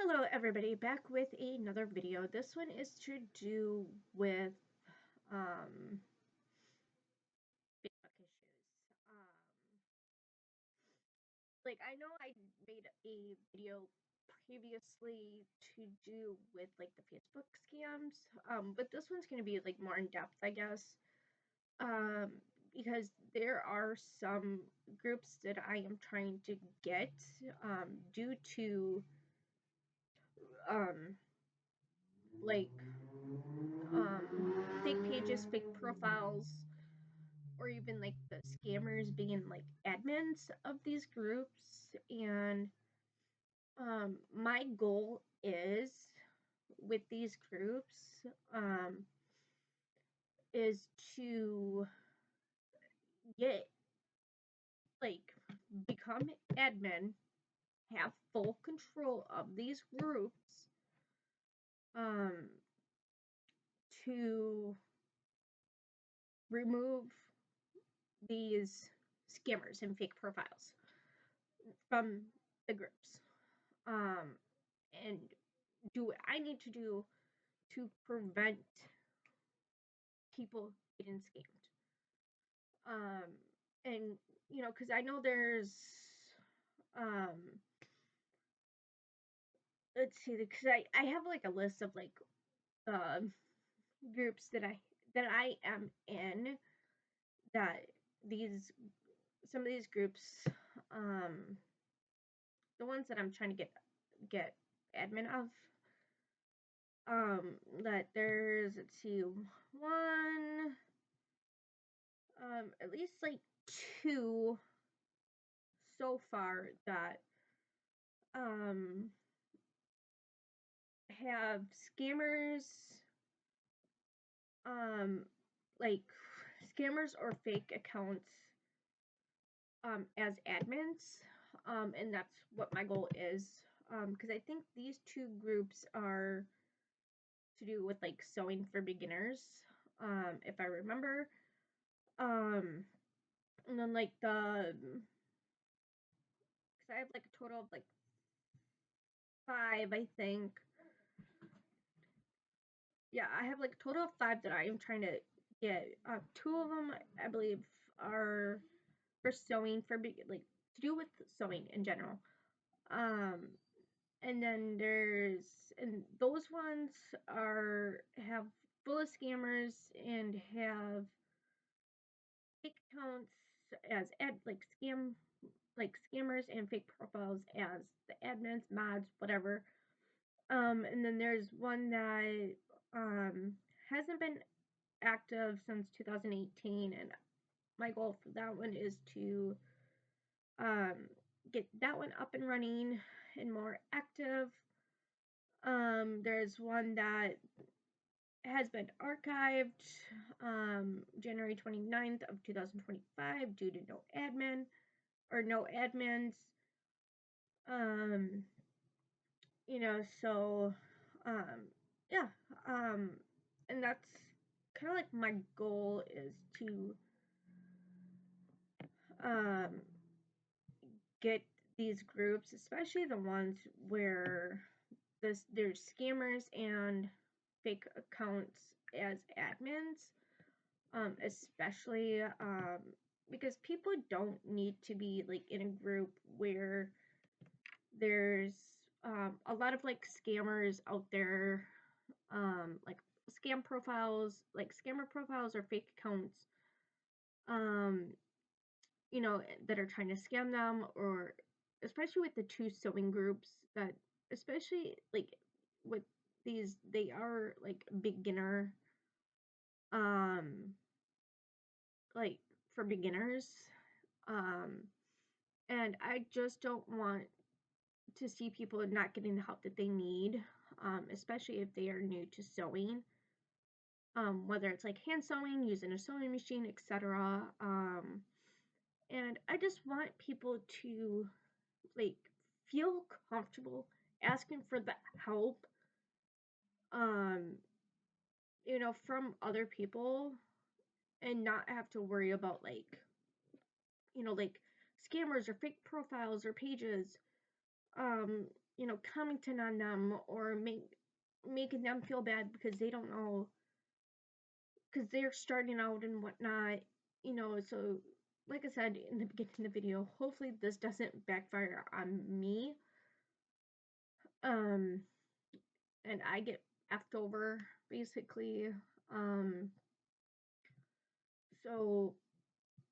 Hello everybody, back with another video. This one is to do with um Facebook issues. Like I know I made a video previously to do with like the Facebook scams. But this one's gonna be like more in depth, I guess. Um because there are some groups that I am trying to get due to um like fake pages, fake profiles, or even like the scammers being like admins of these groups. And my goal is with these groups um, is to get like become admin, have full control of these groups, um, to remove these scammers and fake profiles from the groups, um, and do what I need to do to prevent people getting scammed. Um, and because I know there's um, let's see, because I have like a list of like groups that I am in, that these some of these groups, um, the ones that I'm trying to get admin of, that there's, let's see, one, at least like two so far that um have scammers, um like scammers or fake accounts as admins, and that's what my goal is, because I think these two groups are to do with like sewing for beginners, if I remember, um and then like because I have like a total of like five, I think. Yeah, I have like a total of five that I am trying to get. Two of them, I believe, are for sewing, for like to do with sewing in general. Um, and then and those ones are have full of scammers and have fake accounts as scammers and fake profiles as the admins, mods, whatever. And then there's one that hasn't been active since 2018, and my goal for that one is to um, get that one up and running and more active. There's one that has been archived January 29th of 2025 due to no admins. Um, so um, yeah, um, and that's kind of like my goal is to um, get these groups, especially the ones where there's scammers and fake accounts as admins, especially because people don't need to be like in a group where there's a lot of like scammers out there, like scammer profiles or fake accounts, um, that are trying to scam them, or especially with the two sewing groups that, especially like with these, they are like beginner, um, like for beginners. Um, and I just don't want to see people not getting the help that they need, especially if they are new to sewing. Whether it's like hand sewing, using a sewing machine, etc. And I just want people to like feel comfortable asking for the help, um, from other people, and not have to worry about like scammers or fake profiles or pages. Um, commenting on them or making them feel bad because they don't know, because they're starting out and whatnot. So like I said in the beginning of the video, hopefully this doesn't backfire on me. And I get effed over, basically. So,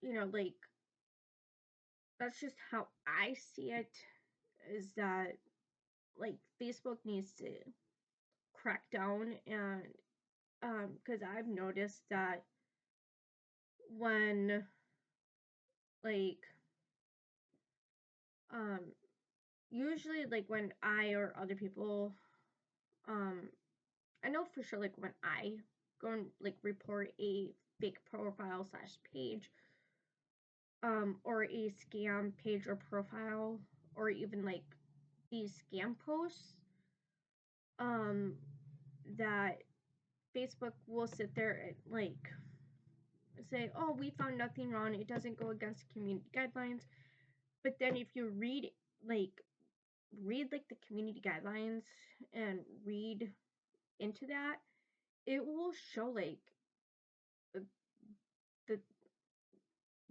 like, that's just how I see it, is that, like, Facebook needs to crack down. And, because I've noticed that when, like, usually, like, when I or other people, I know for sure, like, when I go and, like, report a fake profile slash page, or a scam page or profile, or even, like, these scam posts, that Facebook will sit there and, like, say, oh, we found nothing wrong, it doesn't go against community guidelines. But then if you like, read the community guidelines and read into that, it will show, like, the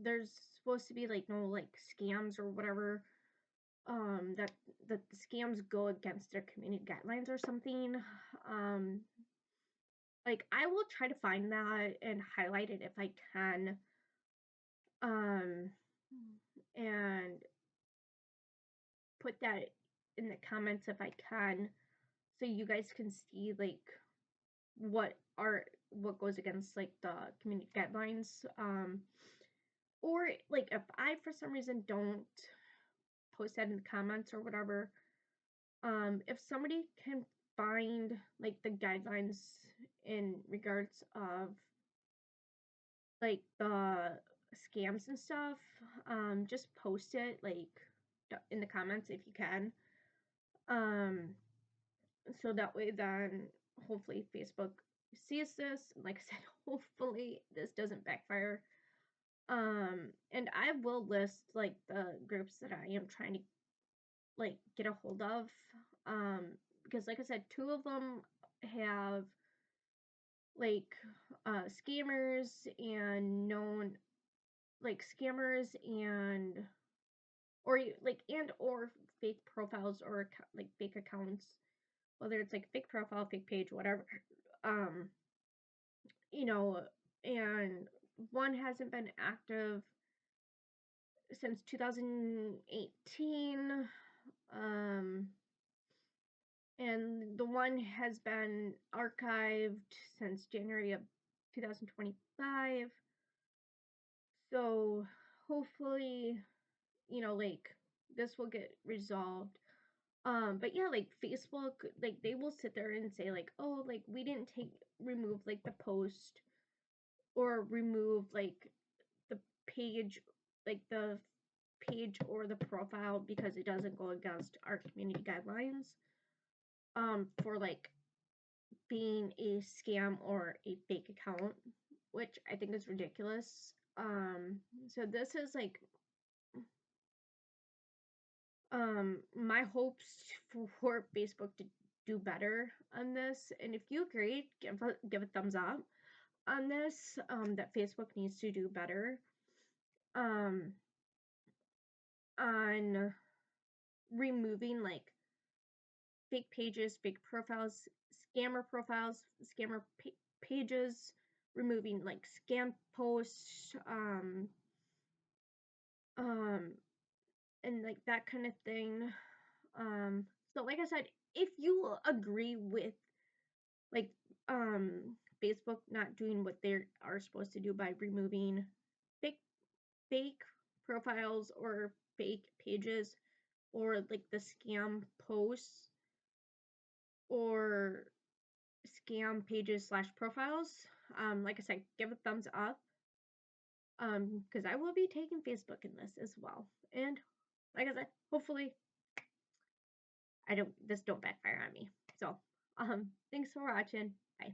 there's supposed to be, like, no, like, scams or whatever, that the scams go against their community guidelines or something. Like, I will try to find that and highlight it if I can, and put that in the comments if I can, so you guys can see, like, what goes against, like, the community guidelines. Or, like, if I for some reason don't post that in the comments or whatever, if somebody can find, like, the guidelines in regards of, like, the scams and stuff, just post it, like, in the comments if you can, so that way then hopefully Facebook sees this. And like I said, hopefully this doesn't backfire. And I will list, like, the groups that I am trying to, like, get a hold of, because like I said, two of them have, like, scammers and known, like, scammers and or fake profiles, or like fake accounts, whether it's like fake profile, fake page, whatever. um you know and one hasn't been active since 2018, and the one has been archived since January of 2025. So hopefully, like, this will get resolved. But yeah, like, Facebook, like, they will sit there and say, like, oh, like, we didn't remove, like, the post, or remove, like, the page, like, the page or the profile, because it doesn't go against our community guidelines, for, like, being a scam or a fake account, which I think is ridiculous. So this is, like, my hopes for Facebook to do better on this. And if you agree, give a thumbs up on this, that Facebook needs to do better, on removing, like, fake pages, fake profiles, scammer pages, removing, like, scam posts, and, like, that kind of thing. So like I said, if you agree with, like, Facebook not doing what they are supposed to do by removing fake fake profiles or fake pages, or, like, the scam posts or scam pages slash profiles, like I said, give a thumbs up, because I will be taking Facebook in this as well. And like I said, hopefully this don't backfire on me. So, thanks for watching. Bye.